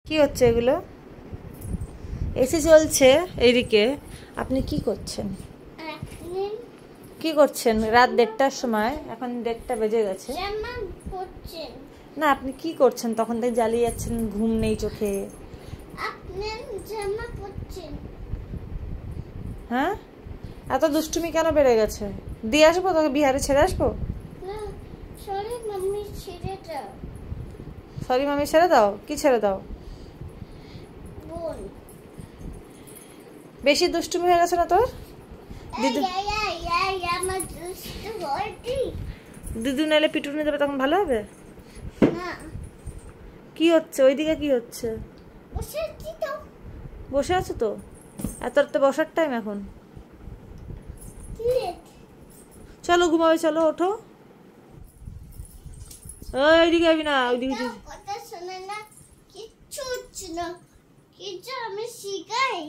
কি হচ্ছে এগুলো? এসি চলছে এইদিকে, আপনি কি করছেন? কি করছেন রাত 1:30টার সময়? এখন 1:30টা বেজে গেছে। না, আপনি কি করছেন? তখন থেকে জ্বালিয়ে যাচ্ছেন, ঘুম নেই চোখে। হ্যাঁ, এত দুষ্টুমি কেন বেড়ে গেছে? দিয়ে আসবো তোকে, বিহারে ছেড়ে আসবো। সরি মামি, ছেড়ে দাও। কি ছেড়ে দাও? বেশি দুষ্টুমি হয়ে গেছে না তোর? দিদু নাইলে পিটুনি দেবে, তখন ভালো হবে। কি হচ্ছে ওইদিকে? কি হচ্ছে? বসে আছো তো? এত রাতে বসার টাইম এখন? চলো ঘুমাবে, চলো ওঠো। ওইদিকে আবি না, ওইদিকে কথা শোনে না, কিচ্ছু হচ্ছে না, কিছু আমি শিখাই।